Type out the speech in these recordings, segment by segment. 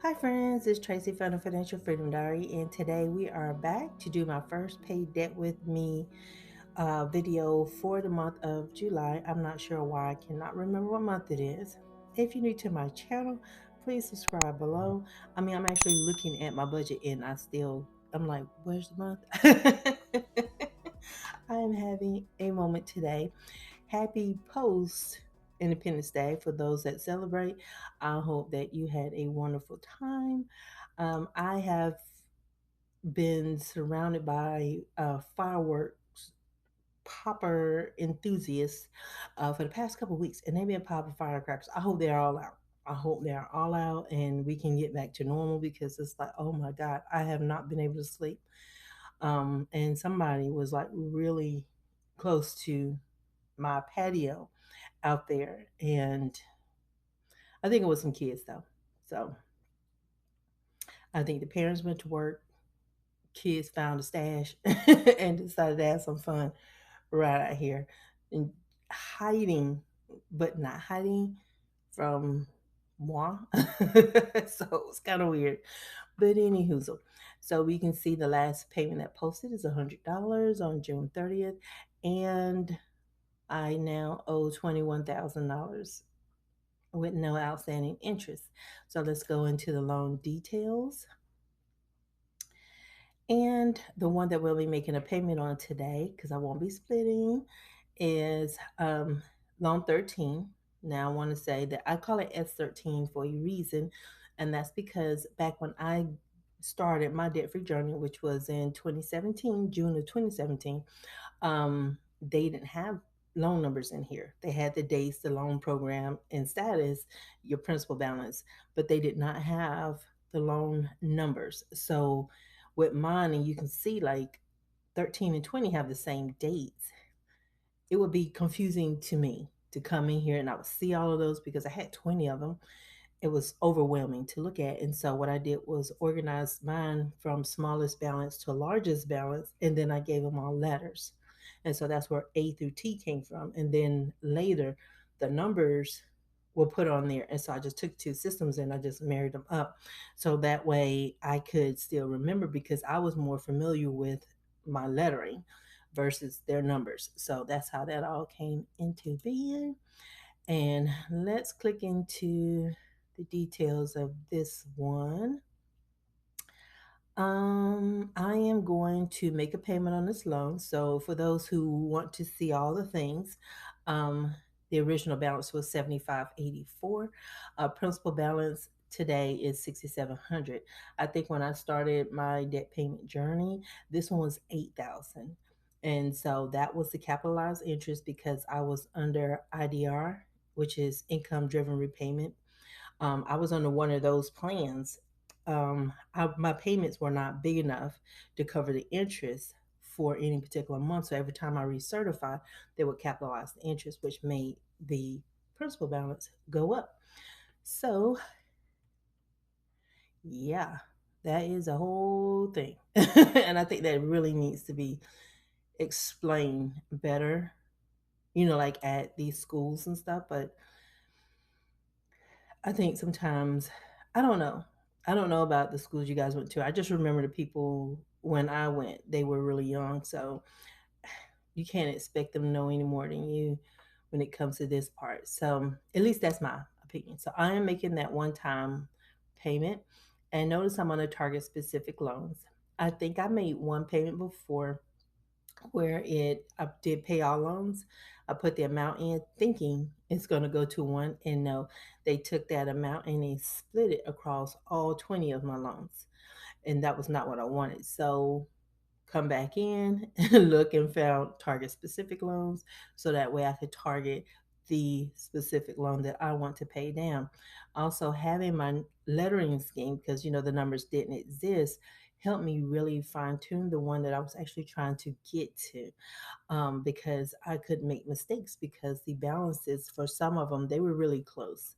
Hi friends, it's Tracy from the Financial Freedom Diary, and today we are back to do my first paid debt with me video for the month of July. I'm not sure why I cannot remember what month it is. If you're new to my channel, please subscribe below. I'm actually looking at my budget and I'm like, where's the month? I am having a moment today. Happy post Independence Day for those that celebrate. I hope that you had a wonderful time. I have been surrounded by fireworks popper enthusiasts for the past couple of weeks, and they've been popping firecrackers. I hope they're all out. I hope they're all out and we can get back to normal because it's like, oh my God, I have not been able to sleep. And somebody was like really close to my patio out there, and I think it was some kids though. So I think the parents went to work, kids found a stash, and decided to have some fun right out here and hiding, but not hiding from moi. So it was kind of weird. But anywho, so we can see the last payment that posted is $100 on June 30th, and I now owe $21,000 with no outstanding interest. So let's go into the loan details. And the one that we'll be making a payment on today, because I won't be splitting, is loan 13. Now, I want to say that I call it S13 for a reason, and that's because back when I started my debt free journey, which was in 2017, June of 2017, they didn't have loan numbers in here. They had the dates, the loan program, and status, your principal balance, but they did not have the loan numbers. So with mine, and you can see like 13 and 20 have the same dates. It would be confusing to me to come in here and I would see all of those because I had 20 of them. It was overwhelming to look at. And so what I did was organize mine from smallest balance to largest balance, and then I gave them all letters. And so that's where A through T came from. And then later, the numbers were put on there. And so I just took two systems and I just married them up. So that way I could still remember because I was more familiar with my lettering versus their numbers. So that's how that all came into being. And let's click into the details of this one. I am going to make a payment on this loan. So for those who want to see all the things, um, the original balance was 7584. Principal balance today is 6700. I think when I started my debt payment journey, this one was 8000. And so that was the capitalized interest because I was under IDR, which is income driven repayment. I was under one of those plans. My payments were not big enough to cover the interest for any particular month. So every time I recertified, they would capitalize the interest, which made the principal balance go up. So, yeah, that is a whole thing. And I think that really needs to be explained better, like at these schools and stuff. But I think sometimes I don't know. I don't know about the schools you guys went to. I just remember the people when I went, they were really young, so you can't expect them to know any more than you when it comes to this part. So at least that's my opinion. So I am making that one time payment. And notice I'm on a target specific loans. I think I made one payment before where I did pay all loans. I put the amount in thinking it's going to go to one, and no, they took that amount and they split it across all 20 of my loans. And that was not what I wanted. So come back in and look and found target specific loans so that way I could target the specific loan that I want to pay down. Also, having my lettering scheme, because the numbers didn't exist, helped me really fine tune the one that I was actually trying to get to, because I could make mistakes because the balances for some of them they were really close.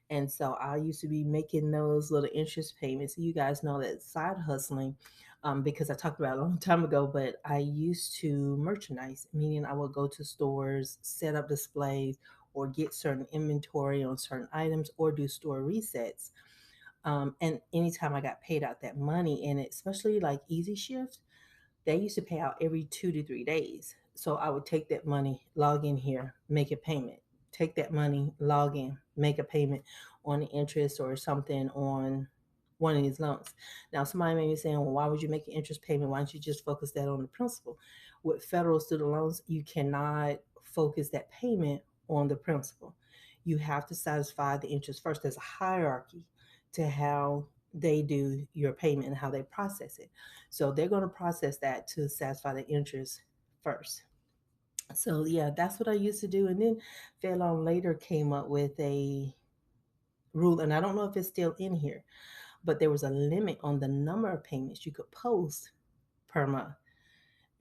And so I used to be making those little interest payments. You guys know that side hustling, because I talked about it a long time ago, but I used to merchandise, meaning I would go to stores, set up displays, or get certain inventory on certain items, or do store resets. And anytime I got paid out that money, and especially like Easy Shift, they used to pay out every 2 to 3 days. So I would take that money, log in here, make a payment. Take that money, log in, make a payment on the interest or something on one of these loans. Now, somebody may be saying, well, why would you make an interest payment? Why don't you just focus that on the principal? With federal student loans, you cannot focus that payment on the principal. You have to satisfy the interest first. There's a hierarchy to how they do your payment and how they process it. So they're going to process that to satisfy the interest first. So yeah, that's what I used to do. And then Fairlawn later came up with a rule, and I don't know if it's still in here, but there was a limit on the number of payments you could post per month.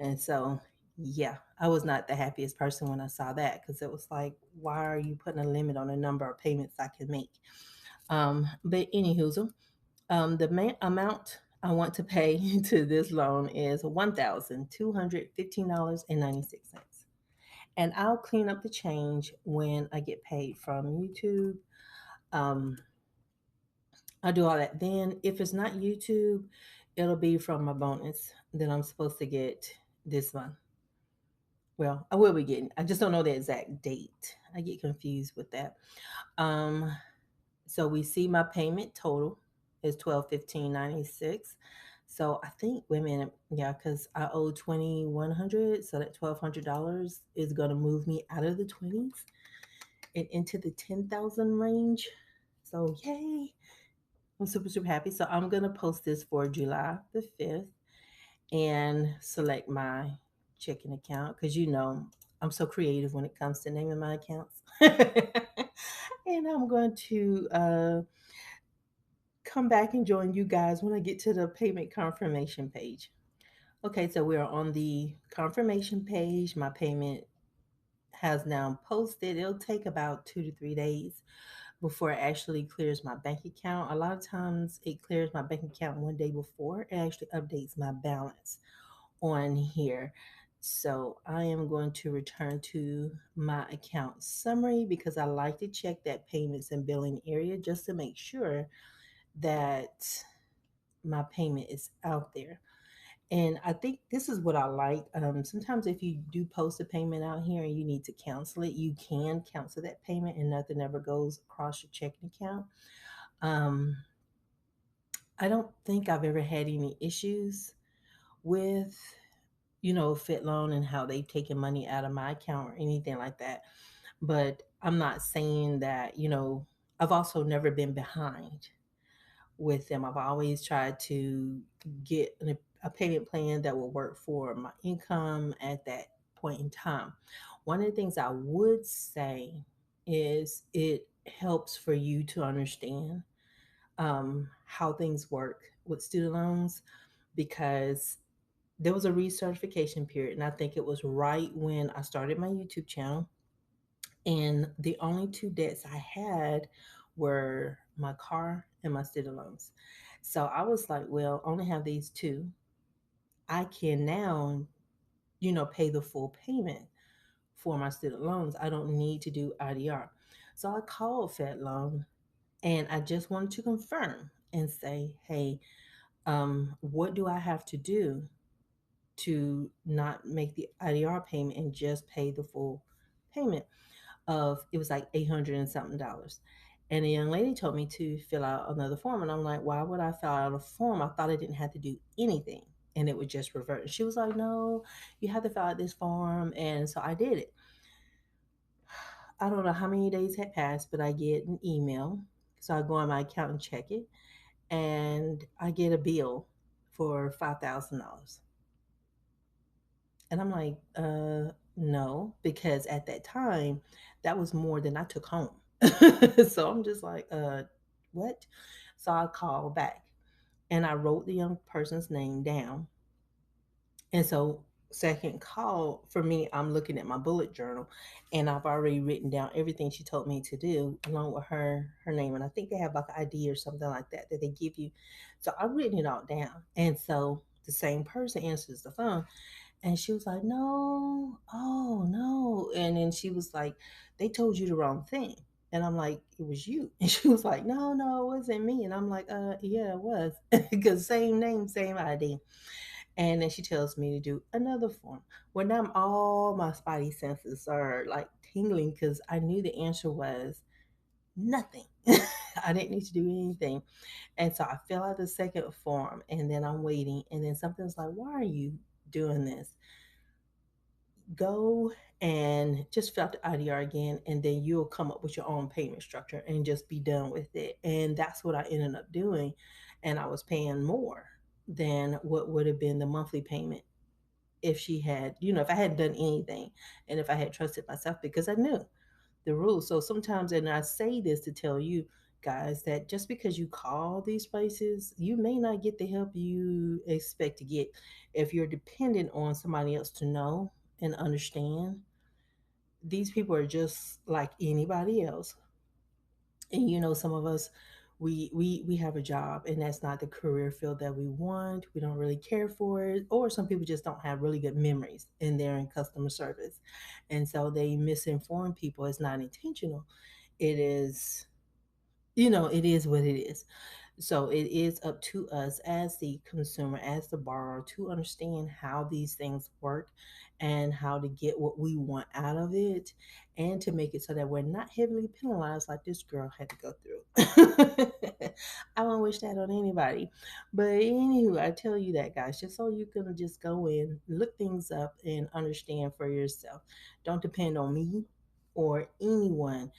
And so yeah, I was not the happiest person when I saw that, because it was like, why are you putting a limit on the number of payments I can make? But anywho, the amount I want to pay to this loan is $1,215.96. And I'll clean up the change when I get paid from YouTube. Um, I'll do all that. Then, if it's not YouTube, it'll be from my bonus that I'm supposed to get this month. Well, I will be getting. I just don't know the exact date. I get confused with that. Um, So we see my payment total is 1215.96. So I think, wait a minute, yeah, because I owe 2,100, so that $1,200 is gonna move me out of the 20s and into the 10,000 range. So yay! I'm super super happy. So I'm gonna post this for July the 5th and select my checking account, because I'm so creative when it comes to naming my accounts. And I'm going to come back and join you guys when I get to the payment confirmation page. Okay, so we're on the confirmation page. My payment has now posted. It'll take about 2 to 3 days before it actually clears my bank account. A lot of times it clears my bank account one day before it actually updates my balance on here. So I am going to return to my account summary, because I like to check that payments and billing area just to make sure that my payment is out there. And I think this is what I like. Sometimes if you do post a payment out here and you need to cancel it, you can cancel that payment and nothing ever goes across your checking account. Um, I don't think I've ever had any issues with, FitLoan and how they've taken money out of my account or anything like that. But I'm not saying that, I've also never been behind with them. I've always tried to get a payment plan that will work for my income at that point in time. One of the things I would say is it helps for you to understand how things work with student loans, because there was a recertification period, and I think it was right when I started my YouTube channel. And the only two debts I had were my car and my student loans. So I was like, well, only have these two. I can now, pay the full payment for my student loans. I don't need to do IDR. So I called Fed Loan and I just wanted to confirm and say, hey, what do I have to do to not make the IDR payment and just pay the full payment? It was like 800 and something dollars. And a young lady told me to fill out another form. And I'm like, why would I fill out a form? I thought I didn't have to do anything and it would just revert. And she was like, no, you have to fill out this form. And so I did it. I don't know how many days had passed, but I get an email. So I go on my account and check it. And I get a bill for $5,000. And I'm like, no, because at that time, that was more than I took home. So I'm just like, what? So I called back and I wrote the young person's name down. And so, second call for me, I'm looking at my bullet journal and I've already written down everything she told me to do along with her name. And I think they have like an ID or something like that that they give you. So I've written it all down. And so the same person answers the phone. And she was like, no, oh, no. And then she was like, they told you the wrong thing. And I'm like, it was you. And she was like, no, no, it wasn't me. And I'm like, yeah, it was. Because same name, same ID. And then she tells me to do another form. Well, now all my spidey senses are like tingling because I knew the answer was nothing. I didn't need to do anything. And so I fill out the second form and then I'm waiting. And then something's like, why are you doing this? Go and just fill out the IDR again, and then you'll come up with your own payment structure and just be done with it. And that's what I ended up doing. And I was paying more than what would have been the monthly payment if she had, if I hadn't done anything and if I had trusted myself because I knew the rules. So sometimes, and I say this to tell you guys that just because you call these places, you may not get the help you expect to get. If you're dependent on somebody else to know and understand, these people are just like anybody else. And some of us, we have a job and that's not the career field that we want. We don't really care for it, or some people just don't have really good memories and they're in customer service, and so they misinform people. It's not intentional. It is, it is what it is. So it is up to us as the consumer, as the borrower, to understand how these things work and how to get what we want out of it, and to make it so that we're not heavily penalized like this girl had to go through. I don't wish that on anybody. But anywho, I tell you that, guys, just so you can just go in, look things up, and understand for yourself. Don't depend on me or anyone.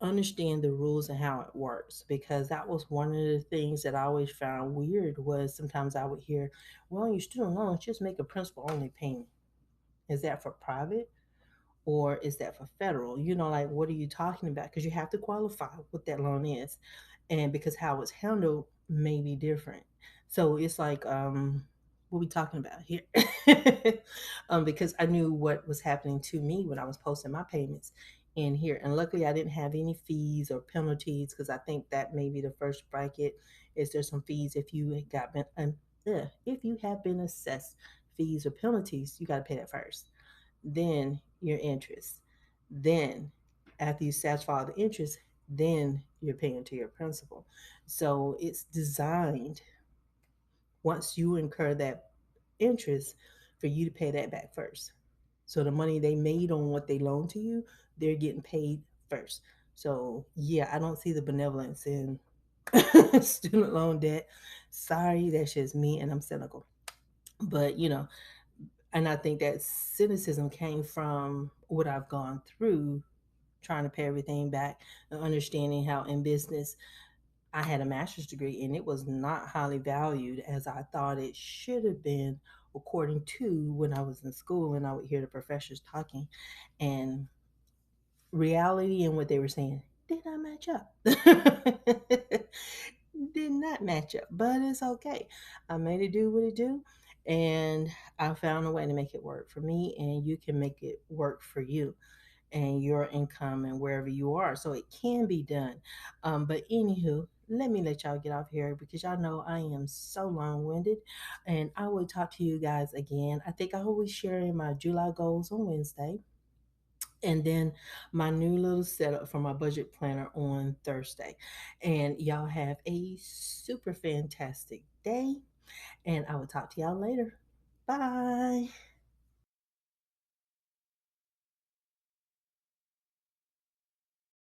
Understand the rules and how it works, because that was one of the things that I always found weird. Was sometimes I would hear, well, your student loans just make a principal only payment. Is that for private or is that for federal? Like, what are you talking about? Because you have to qualify what that loan is, and because how it's handled may be different. So it's like, what are we talking about here? Because I knew what was happening to me when I was posting my payments in here, and luckily I didn't have any fees or penalties, because I think that may be the first bracket. Is there some fees if you got been if you have been assessed fees or penalties, you got to pay that first, then your interest. Then, after you satisfy all the interest, then you're paying to your principal. So it's designed, once you incur that interest, for you to pay that back first. So the money they made on what they loaned to you, they're getting paid first. So yeah, I don't see the benevolence in student loan debt. Sorry, that's just me, and I'm cynical. But and I think that cynicism came from what I've gone through trying to pay everything back, and understanding how in business I had a master's degree and it was not highly valued as I thought it should have been, according to when I was in school and I would hear the professors talking, and reality and what they were saying did not match up. Did not match up, but it's okay. I made it do what it do, and I found a way to make it work for me, and you can make it work for you and your income and wherever you are. So it can be done. But anywho, let me let y'all get off here because y'all know I am so long winded, and I will talk to you guys again. I think I will be sharing my July goals on Wednesday, and then my new little setup for my budget planner on Thursday. And y'all have a super fantastic day, and I will talk to y'all later. Bye.